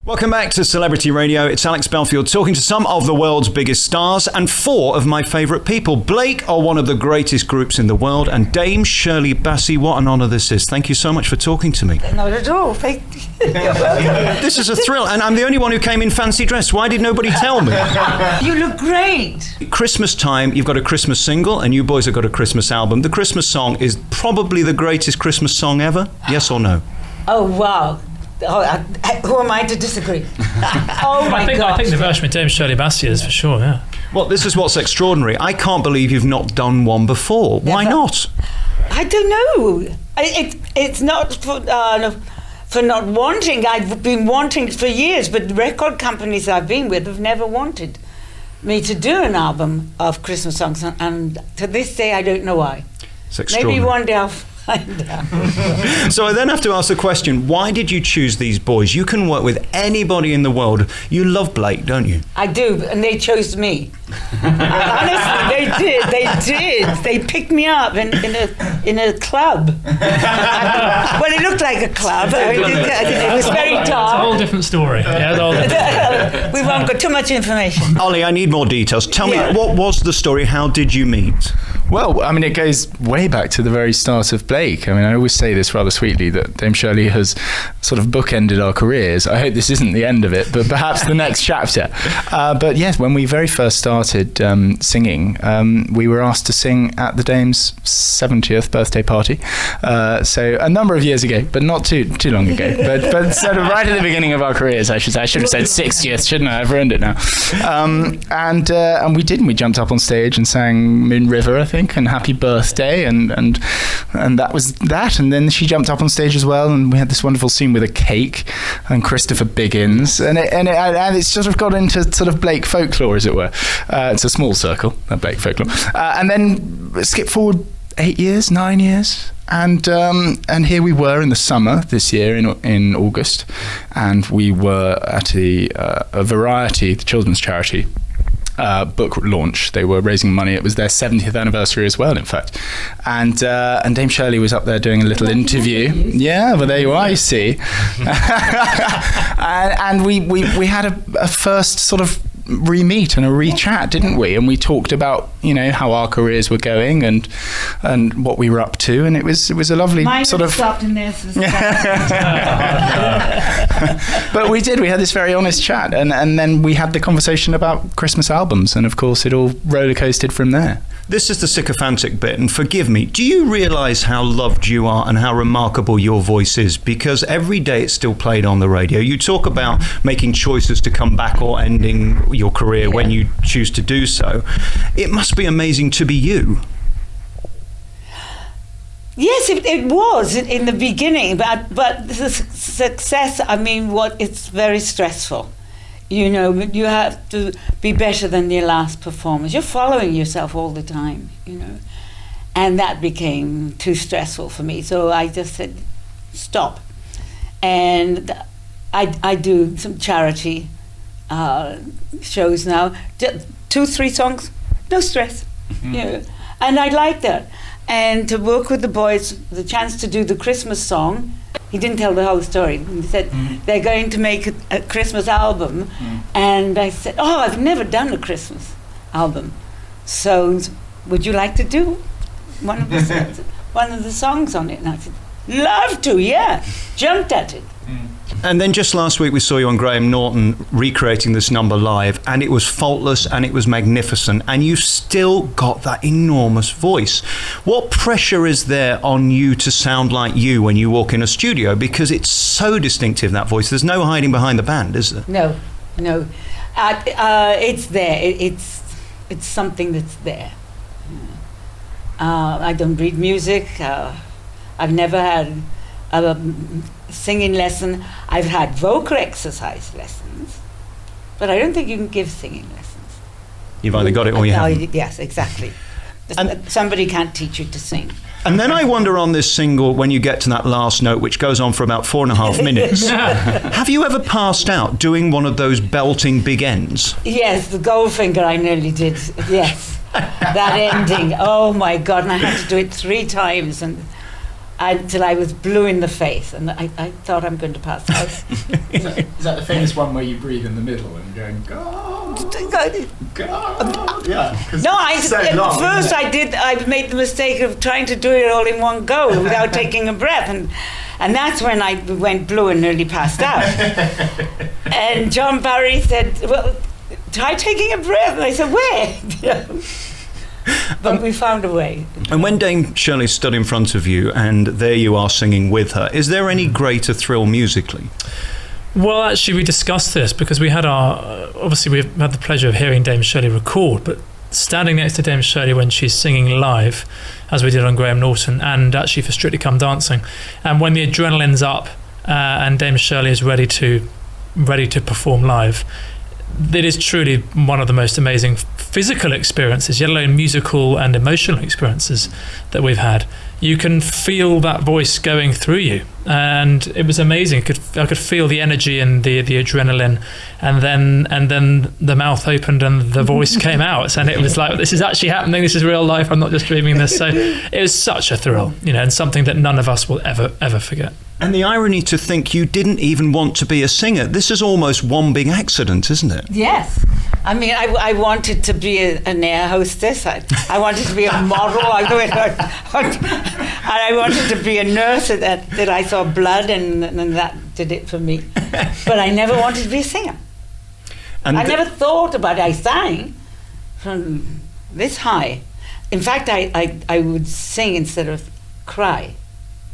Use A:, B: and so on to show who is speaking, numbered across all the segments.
A: Welcome back to Celebrity Radio. It's Alex Belfield talking to some of the world's biggest stars and four of my favourite people. Blake are one of the greatest groups in the world, and Dame Shirley Bassey, what an honour this is. Thank you so much for talking to me.
B: Not at all. You're welcome.
A: This is a thrill, and I'm the only one who came in fancy dress. Why did nobody tell me?
B: You look great.
A: Christmas time, you've got a Christmas single, and you boys have got a Christmas album. The Christmas song is probably the greatest Christmas song ever. Yes or no?
B: Oh, wow. Oh, who am I to disagree? Oh my God!
C: I think the version with Dame Shirley Bassey is for sure. Yeah.
A: Well, this is what's extraordinary. I can't believe you've not done one before. Why not?
B: I don't know. It's not for not wanting. I've been wanting for years, but record companies I've been with have never wanted me to do an album of Christmas songs, and to this day I don't know why.
A: It's extraordinary.
B: Maybe one day I'll find out.
A: So I then have to ask the question, why did you choose these boys? You can work with anybody in the world. You love Blake, don't you?
B: I do, and they chose me. Honestly, they did. They picked me up in a club. Well, it looked like a club. It was very dark.
C: It's a whole different story. Yeah,
B: we won't got too much information.
A: Ollie, I need more details. Tell me, what was the story? How did you meet?
D: Well, I mean, it goes way back to the very start of Blake. I mean, I always say this rather sweetly, that Dame Shirley has sort of bookended our careers. I hope this isn't the end of it, but perhaps the next chapter. But yes, when we very first started singing, we were asked to sing at the Dame's 70th birthday party. So a number of years ago, but not too long ago. But sort of right at the beginning of our careers, I should say. I should have said 60th, shouldn't I? I've ruined it now. And we did. And we jumped up on stage and sang Moon River, I think, and Happy Birthday, and that was that. And then she jumped up on stage as well, and we had this wonderful scene with a cake and Christopher Biggins, and it's sort of got into sort of Blake folklore, as it were. It's a small circle, that Blake folklore. And then skip forward 9 years, and here we were in the summer this year in August, and we were at a Variety, the children's charity, book launch. They were raising money. It was their 70th anniversary as well, in fact. And Dame Shirley was up there doing a little interview. Yeah, well, there you are, you see. and we had a first sort of re-meet and a re-chat, didn't we? And we talked about, how our careers were going and what we were up to, and it was a lovely
B: Mine
D: sort of
B: stopped in this.
D: But we had this very honest chat, and then we had the conversation about Christmas albums, and of course it all roller coasted from there.
A: This is the sycophantic bit, and forgive me, do you realise how loved you are and how remarkable your voice is? Because every day it's still played on the radio. You talk about making choices to come back or ending your career when you choose to do so. It must be amazing to be you.
B: Yes, it was in the beginning, but the success, it's very stressful. You have to be better than your last performance. You're following yourself all the time, And that became too stressful for me. So I just said, stop. And I do some charity shows now. 2-3 songs, no stress. And I like that. And to work with the boys, the chance to do the Christmas song. He didn't tell the whole story. He said, they're going to make a Christmas album. And I said, I've never done a Christmas album. So would you like to do one of the songs on it? And I said, love to, yeah. Jumped at it.
A: And then just last week we saw you on Graham Norton recreating this number live, and it was faultless and it was magnificent, and you've still got that enormous voice. What pressure is there on you to sound like you when you walk in a studio? Because it's so distinctive, that voice. There's no hiding behind the band, is there?
B: No. It's there. It's something that's there. I don't read music. I've never had a singing lesson. I've had vocal exercise lessons, but I don't think you can give singing lessons.
A: You've either got it or you haven't.
B: Yes, exactly. Somebody can't teach you to sing.
A: And then I wonder on this single, when you get to that last note, which goes on for about 4.5 minutes, have you ever passed out doing one of those belting big ends?
B: Yes, the Goldfinger I nearly did, yes. That ending, oh my God, and I had to do it 3 times, and until I was blue in the face, and I thought I'm going to pass out.
D: Is that the famous one where you breathe in the middle and going, God, yeah.
B: No, at first I made the mistake of trying to do it all in one go without taking a breath, and that's when I went blue and nearly passed out. And John Barry said, well, try taking a breath. And I said, where? But we found a way.
A: And when Dame Shirley stood in front of you and there you are singing with her, is there any greater thrill musically?
C: Well, actually, we discussed this because we had obviously we've had the pleasure of hearing Dame Shirley record, but standing next to Dame Shirley when she's singing live, as we did on Graham Norton, and actually for Strictly Come Dancing, and when the adrenaline's up and Dame Shirley is ready to perform live, it is truly one of the most amazing physical experiences, let alone musical and emotional experiences that we've had. You can feel that voice going through you, and it was amazing. I could feel the energy and the adrenaline, and then the mouth opened and the voice came out, and it was like, this is actually happening. This is real life. I'm not just dreaming this. So it was such a thrill, and something that none of us will ever forget.
A: And the irony to think you didn't even want to be a singer. This is almost one big accident, isn't it?
B: Yes. I mean, I wanted to be an air hostess. I wanted to be a model. And I wanted to be a nurse that I saw blood, and that did it for me. But I never wanted to be a singer. And I never thought about it. I sang from this high. In fact, I would sing instead of cry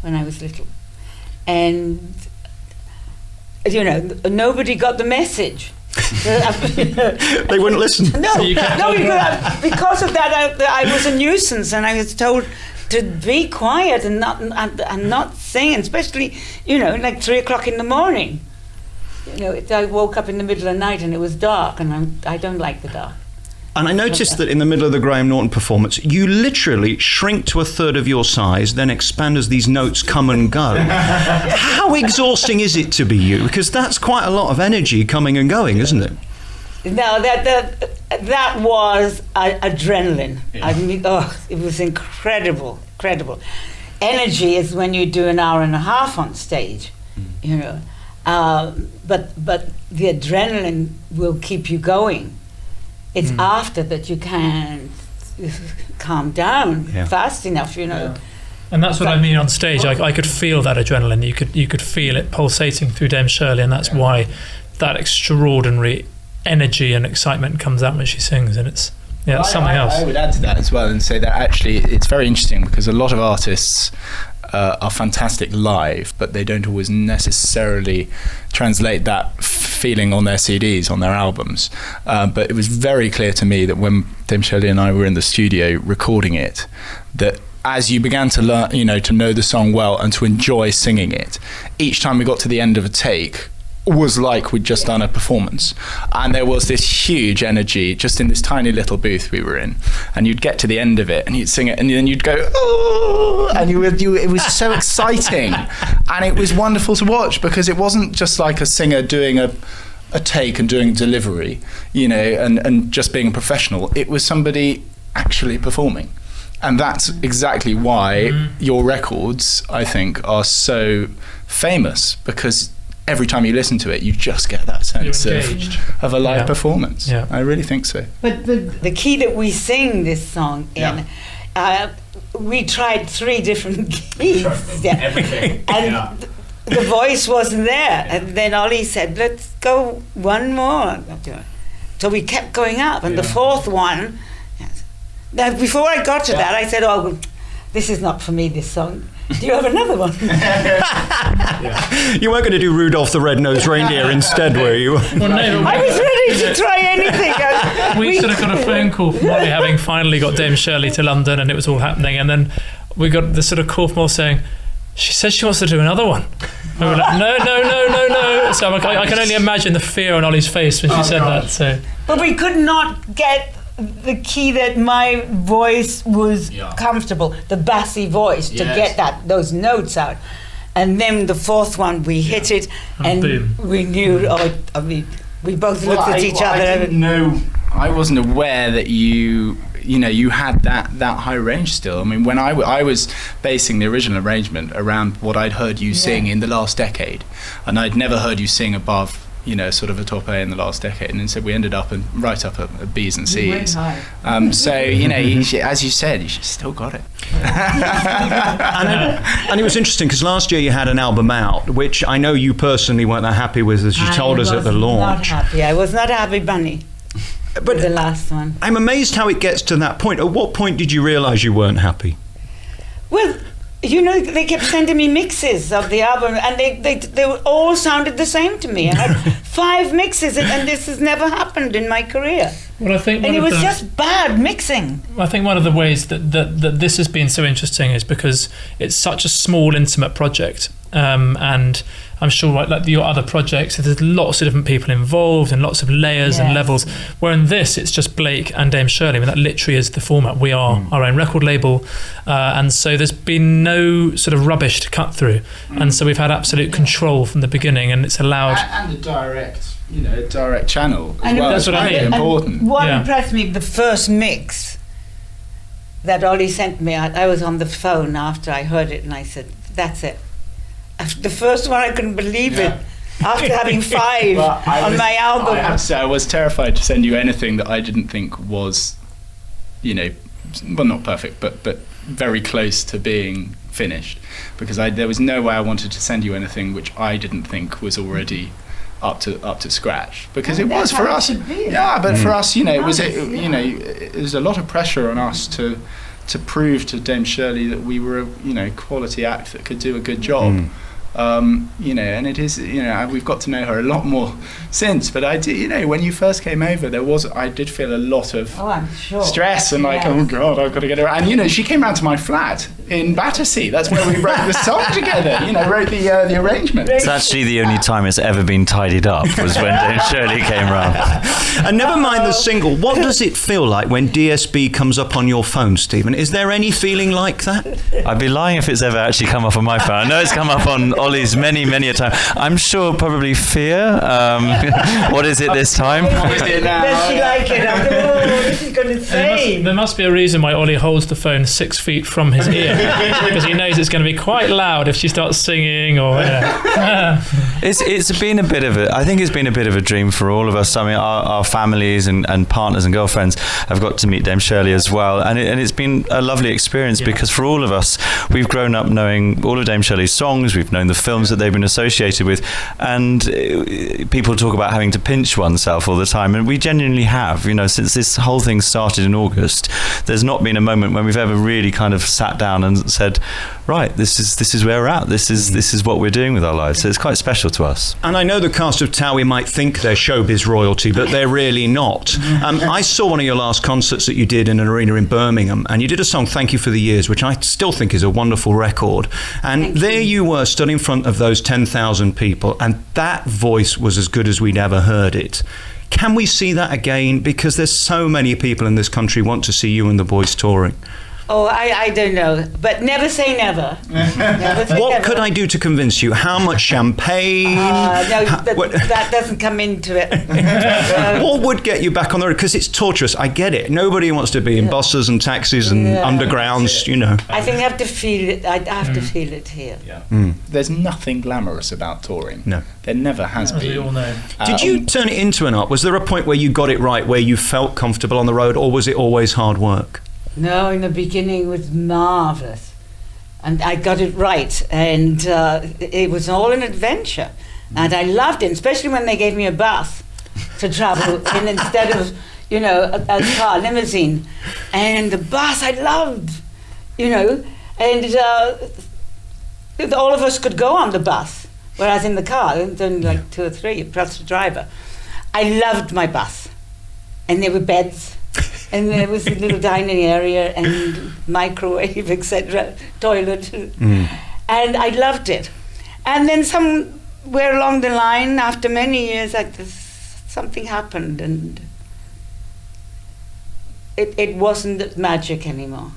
B: when I was little. And, nobody got the message.
A: They wouldn't listen.
B: No, because of that, I was a nuisance, and I was told to be quiet and not sing, especially, like 3 o'clock in the morning. I woke up in the middle of the night and it was dark, and I don't like the dark.
A: And I noticed that in the middle of the Graham Norton performance, you literally shrink to a third of your size, then expand as these notes come and go. How exhausting is it to be you? Because that's quite a lot of energy coming and going, isn't it?
B: No, that was adrenaline. Yeah. I mean, it was incredible. Energy is when you do an hour and a half on stage, but the adrenaline will keep you going. It's after that you can't calm down fast enough, Yeah.
C: And that's what I mean on stage. I could feel that adrenaline. You could feel it pulsating through Dame Shirley, and that's why that extraordinary energy and excitement comes out when she sings, and it's something else.
D: I would add to that as well and say that actually it's very interesting because a lot of artists are fantastic live, but they don't always necessarily translate that feeling on their CDs, on their albums. But it was very clear to me that when Dame Shirley and I were in the studio recording it, that as you began to learn, to know the song well and to enjoy singing it, each time we got to the end of a take, was like we'd just done a performance, and there was this huge energy just in this tiny little booth we were in, and you'd get to the end of it and you'd sing it and then you'd go oh, and it was so exciting, and it was wonderful to watch because it wasn't just like a singer doing a take and doing delivery, and just being a professional. It was somebody actually performing, and that's exactly why your records, I think, are so famous, because every time you listen to it, you just get that sense of a live performance. Yeah. I really think so.
B: But the key that we sing this song in, we tried 3 different keys.
E: Everything.
B: And the voice wasn't there. And then Ollie said, let's go one more. So we kept going up. And the 4th one, now before I got to that, I said, this is not for me, this song. Do you have another one?
A: You weren't going to do Rudolph the Red-Nosed Reindeer instead, were you?
C: Well, no,
B: I was ready to try anything.
C: We sort of got a phone call from Ollie having finally got Dame Shirley to London, and it was all happening, and then we got the sort of call from all saying, she says she wants to do another one. We were like, no. So I can only imagine the fear on Ollie's face when she said that. So.
B: But we could not get the key that my voice was comfortable, the bassy voice, to get those notes out. And then the 4th one, we hit it, and we knew, we both looked at each other.
D: I wasn't aware that you you had that high range still. I mean, when I was basing the original arrangement around what I'd heard you sing in the last decade, and I'd never heard you sing above, sort of a top A in the last decade, and so we ended up right up at B's and C's. So as you said, you still got it.
A: and it was interesting because last year you had an album out, which I know you personally weren't that happy with, as you told us at the launch.
B: I was not a happy bunny. But the last one. I'm
A: amazed how it gets to that point. At what point did you realise you weren't happy?
B: Well, they kept sending me mixes of the album, and they all sounded the same to me. I had 5 mixes, and this has never happened in my career.
C: Well, I think
B: it was just bad mixing.
C: I think one of the ways that this has been so interesting is because it's such a small, intimate project, and I'm sure like your other projects, there's lots of different people involved and lots of layers and levels. Where in this, it's just Blake and Dame Shirley. I mean, that literally is the format. We are our own record label, and so there's been no sort of rubbish to cut through, and so we've had absolute control from the beginning, and it's allowed
D: and a direct channel as well.
C: That's what I mean.
D: Important.
B: What impressed me, the first mix that Ollie sent me, I was on the phone after I heard it, and I said, "That's it." The first one, I couldn't believe it. After having 5 on my album.
D: I have to say, I was terrified to send you anything that I didn't think was, well, not perfect, but very close to being finished, because there was no way I wanted to send you anything which I didn't think was already up to scratch, because it was for us. But for us, it was a lot of pressure on us to prove to Dame Shirley that we were a quality act that could do a good job. And it is, we've got to know her a lot more since, but I did, when you first came over, I did feel a lot of stress and oh God, I've got to get her. And she came round to my flat in Battersea. That's where we wrote the song together. Wrote the arrangement.
E: It's actually the only time it's ever been tidied up was when Dame Shirley came round.
A: And never mind the single. What does it feel like when DSB comes up on your phone, Stephen? Is there any feeling like that?
E: I'd be lying if it's ever actually come up on my phone. I know it's come up on Ollie's many, many a time. I'm sure probably fear. What is it this time?
B: Does she like it? This is going to say.
C: There must be a reason why Ollie holds the phone 6 feet from his ear, because he knows it's going to be quite loud if she starts singing or.
E: It's been a bit of I think it's been a bit of a dream for all of us. I mean, our families and partners and girlfriends have got to meet Dame Shirley as well, and it's been a lovely experience because for all of us, we've grown up knowing all of Dame Shirley's songs. We've known the films that they've been associated with, and people talk about having to pinch oneself all the time, and we genuinely have. Since this whole thing started in August, there's not been a moment when we've ever really kind of sat down and said, right, this is where we're at. This is what we're doing with our lives. So it's quite special to us.
A: And I know the cast of Towie might think they're showbiz royalty, but they're really not. I saw one of your last concerts that you did in an arena in Birmingham, and you did a song, Thank You for the Years, which I still think is a wonderful record. And there you were, stood in front of those 10,000 people, and that voice was as good as we'd ever heard it. Can we see that again? Because there's so many people in this country want to see you and the boys touring.
B: Oh, I don't know, but never say never.
A: What could I do to convince you? How much champagne?
B: That doesn't come into it.
A: What would get you back on the road? Because it's torturous. I get it. Nobody wants to be in buses and taxis and undergrounds.
B: I think I have to feel it. I have to feel it here.
D: There's nothing glamorous about touring.
A: No,
D: there never has been.
C: As we all know.
A: Did you turn it into an art? Was there a point where you got it right, where you felt comfortable on the road, or was it always hard work?
B: No, in the beginning it was marvellous. And I got it right. And it was all an adventure. And I loved it, especially when they gave me a bus to travel in instead of, a car, limousine. And the bus I loved, and all of us could go on the bus, whereas in the car, there was only like 2 or 3, plus the driver. I loved my bus. And there were beds. And there was a little dining area and microwave, etc., toilet. And I loved it. And then somewhere along the line, after many years, something happened, and it wasn't magic anymore.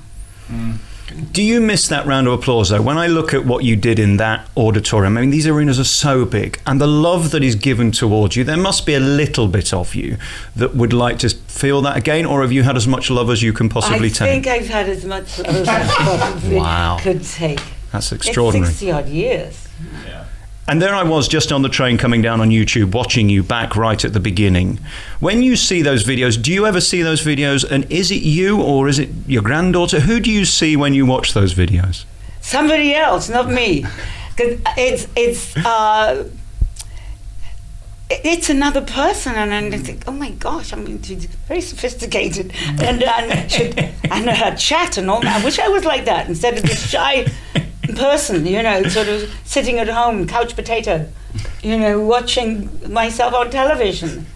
A: Do you miss that round of applause, though? When I look at what you did in that auditorium, I mean, these arenas are so big, and the love that is given towards you, there must be a little bit of you that would like to feel that again, or have you had as much love as you can possibly take?
B: I think I've had as much love as I probably could take.
A: That's extraordinary.
B: It's 60-odd years.
A: Yeah. And there I was just on the train coming down on YouTube, watching you back right at the beginning. When you see those videos, do you ever see those videos, and is it you or is it your granddaughter? Who do you see when you watch those videos?
B: Somebody else, not me. 'Cause it's another person, and I think, oh my gosh, I mean, she's very sophisticated, and her chat and all that. I wish I was like that instead of this shy person, you know, sort of sitting at home, couch potato, you know, watching myself on television.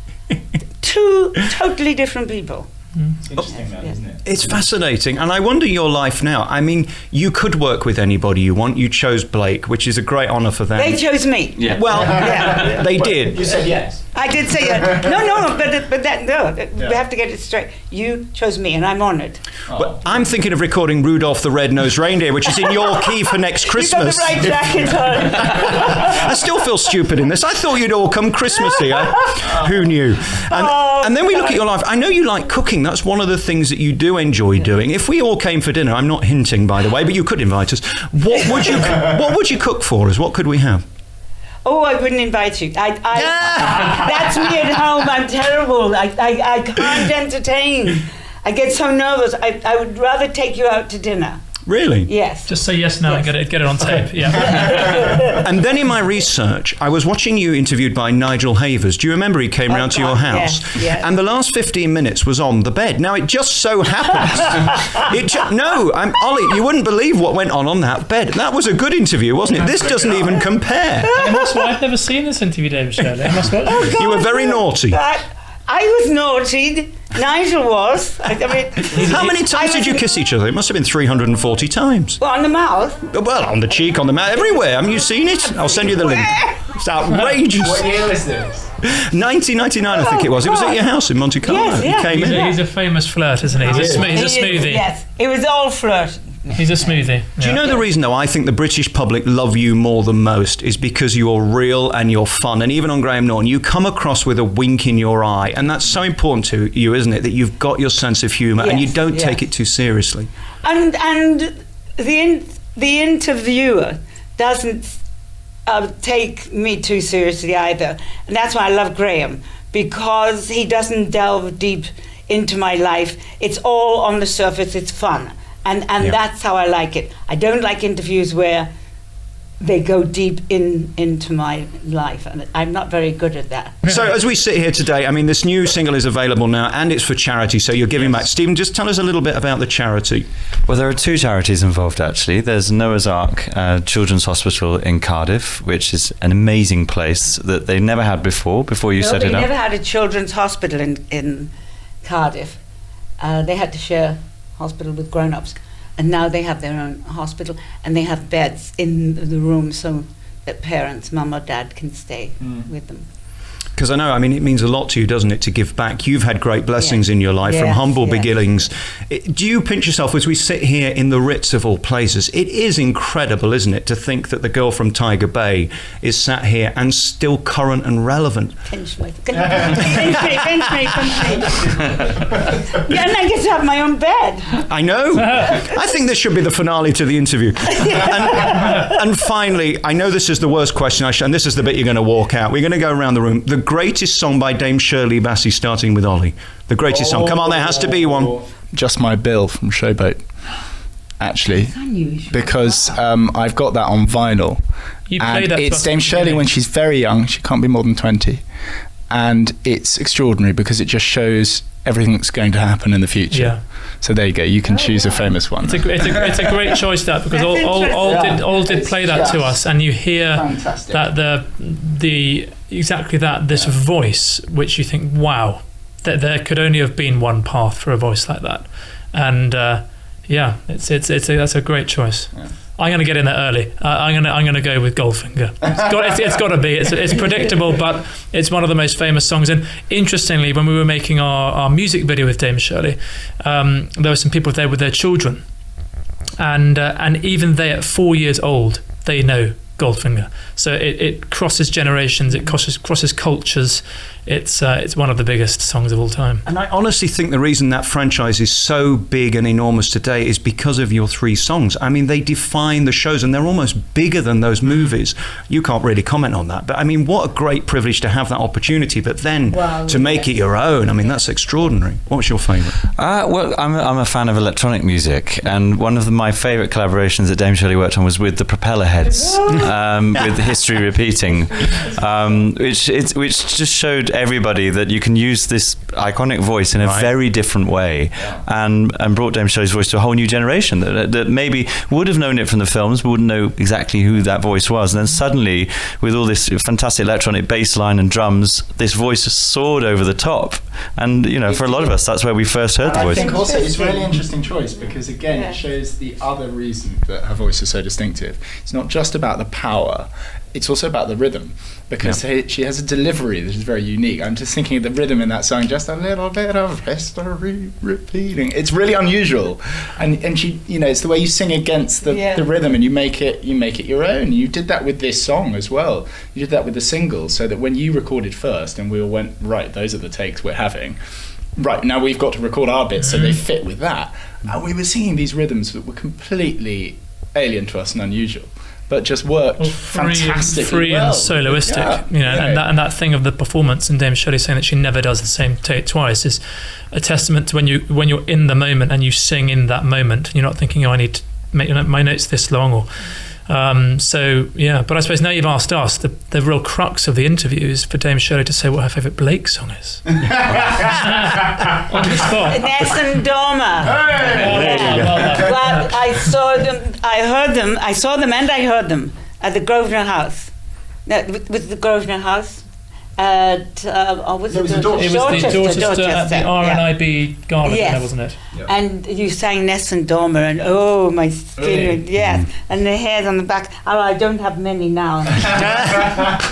B: Two totally different people.
D: It's interesting, that, isn't it?
A: It's fascinating, and I wonder your life now. I mean, you could work with anybody you want. You chose Blake, which is a great honour for them.
B: They chose me.
A: Yeah. Well,
B: yeah.
A: They did.
D: You said yes.
B: I did say that. No, but that no. We have to get it straight. You chose me, and I'm honoured.
A: Well, I'm thinking of recording Rudolph the Red-Nosed Reindeer, which is in your key for next Christmas.
B: You got the right jacket on.
A: I still feel stupid in this. I thought you'd all come Christmassy. Who knew? And then we look at your life. I know you like cooking. That's one of the things that you do enjoy doing. If we all came for dinner, I'm not hinting, by the way, but you could invite us. What would you cook for us? What could we have?
B: Oh, I wouldn't invite you. That's me at home. I'm terrible. I can't entertain. I get so nervous. I would rather take you out to dinner.
A: Really?
B: Yes.
C: Just say yes now and get it on tape. Yeah.
A: And then in my research, I was watching you interviewed by Nigel Havers. Do you remember he came round to your house?
B: Yes.
A: And the last 15 minutes was on the bed. Now, it just so happens. Ollie, you wouldn't believe what went on that bed. That was a good interview, wasn't it? This doesn't even compare.
C: And that's why I've never seen this interview, Dame Shirley. I must watch it.
A: You were very naughty.
B: I was naughty. Nigel was. I mean,
A: how many times did you kiss each other? It must have been 340 times.
B: Well, on the mouth?
A: Well, on the cheek, on the mouth, everywhere. Haven't you seen it? I'll send you the link. It's outrageous.
D: What year was this?
A: 1999, I think it was. It was at your house in Monte Carlo.
B: Yes, yeah.
A: You came in.
C: He's a famous flirt, isn't he? He's a smoothie.
B: Yes, it was all flirt.
C: He's a smoothie.
A: Do you know the reason, though, I think the British public love you more than most is because you're real and you're fun. And even on Graham Norton, you come across with a wink in your eye. And that's so important to you, isn't it? That you've got your sense of humour and you don't take it too seriously.
B: And the interviewer doesn't take me too seriously either. And that's why I love Graham, because he doesn't delve deep into my life. It's all on the surface. It's fun. And that's how I like it. I don't like interviews where they go deep into my life, and I'm not very good at that.
A: So as we sit here today, I mean, this new single is available now, and it's for charity, so you're giving back. Stephen, just tell us a little bit about the charity.
E: Well, there are two charities involved, actually. There's Noah's Ark Children's Hospital in Cardiff, which is an amazing place that they never had before you set it up.
B: They never had a children's hospital in Cardiff. They had to share hospital with grown-ups, and now they have their own hospital, and they have beds in the room so that parents, mum or dad, can stay with them.
A: Because I know, I mean, it means a lot to you, doesn't it, to give back? You've had great blessings in your life from humble beginnings. Do you pinch yourself as we sit here in the Ritz of all places? It is incredible, isn't it, to think that the girl from Tiger Bay is sat here and still current and relevant.
B: Pinch me. Pinch me. Yeah, and I get to have my own bed.
A: I know. I think this should be the finale to the interview. And finally, I know this is the worst question, and this is the bit you're going to walk out. We're going to go around the room. The greatest song by Dame Shirley Bassey, starting with Ollie. The greatest song. Come on, there has to be one.
D: Just My Bill from Showboat, actually. Because I've got that on vinyl.
C: You played that.
D: It's Dame Shirley when she's very young. She can't be more than 20. And it's extraordinary because it just shows everything that's going to happen in the future.
C: Yeah.
D: So there you go. You can choose a famous one.
C: It's a great choice, that, because all did play that to us, and you hear fantastic. That this voice, which you think, wow, that there could only have been one path for a voice like that, and that's a great choice. Yeah. I'm going to get in there early. I'm going to go with Goldfinger. It's got to be. It's predictable, but it's one of the most famous songs. And interestingly, when we were making our music video with Dame Shirley, there were some people there with their children, and even they at 4 years old, they know Goldfinger. So it crosses generations, it crosses cultures. It's one of the biggest songs of all time.
A: And I honestly think the reason that franchise is so big and enormous today is because of your 3 songs. I mean, they define the shows, and they're almost bigger than those movies. You can't really comment on that, but I mean, what a great privilege to have that opportunity, but then to make it your own. I mean, that's extraordinary. What's your favourite?
E: Well, I'm a fan of electronic music, and one of my favourite collaborations that Dame Shirley worked on was with the Propellerheads, with History Repeating, which just showed everybody that you can use this iconic voice in a very different way, and brought Dame Shirley's voice to a whole new generation that maybe would have known it from the films, but wouldn't know exactly who that voice was. And then suddenly, with all this fantastic electronic bass line and drums, this voice soared over the top. And for a lot of us, that's where we first heard the voice.
D: I think also it's a really interesting choice because again, it shows the other reason that her voice is so distinctive. It's not just about the power, it's also about the rhythm, because she has a delivery that is very unique. I'm just thinking of the rhythm in that song, just a little bit of history repeating. It's really unusual, and she, it's the way you sing against the rhythm, and you make it your own. You did that with this song as well. You did that with the single, so that when you recorded first, and we all went, right, those are the takes we're having. Right, now we've got to record our bits so they fit with that. And we were singing these rhythms that were completely alien to us and unusual, but just worked fantastically
C: free
D: well.
C: And soloistic, and that thing of the performance, and Dame Shirley saying that she never does the same take twice, is a testament to when you're in the moment and you sing in that moment, and you're not thinking, I need to make my notes this long, or but I suppose now you've asked us, the real crux of the interview is for Dame Shirley to say what her favourite Blake song is. On the spot.
B: Nessun Dorma. Well, I saw them and I heard them at the Grosvenor House. With the Grosvenor House at was it
C: Dorchester at the RNIB Gala, wasn't it?
B: Yeah. And you sang Nessun Dorma, and my skin, and the hairs on the back. Oh, I don't have many now,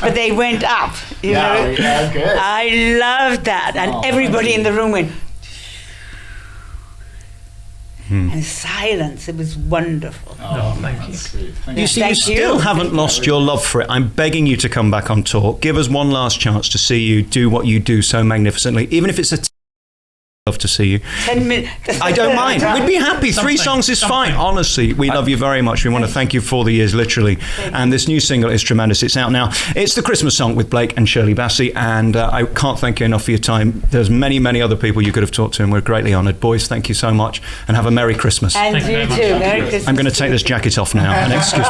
B: but they went up. You know,
D: good.
B: I loved that, and everybody in the room went. And silence. It was wonderful.
C: Thank you.
A: You see, you still haven't lost your love for it. I'm begging you to come back on tour. Give us one last chance to see you do what you do so magnificently, even if it's love to see you.
B: 10 minutes.
A: I don't mind. We'd be happy. 3 songs is fine. Honestly, we love you very much. We want to thank you for the years, literally. And this new single is tremendous. It's out now. It's the Christmas song with Blake and Shirley Bassey, and I can't thank you enough for your time. There's many, many other people you could have talked to, and we're greatly honoured. Boys, thank you so much, and have a Merry Christmas.
B: And you too. Merry Christmas.
A: I'm going to take this jacket off now. And excuse me.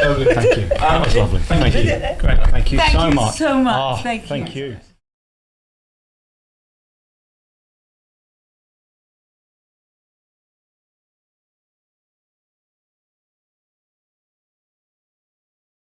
A: Lovely. Thank you. That was lovely. Thank you. Great. Thank you so much.
B: Thank you so much. Thank you.
A: Thank you.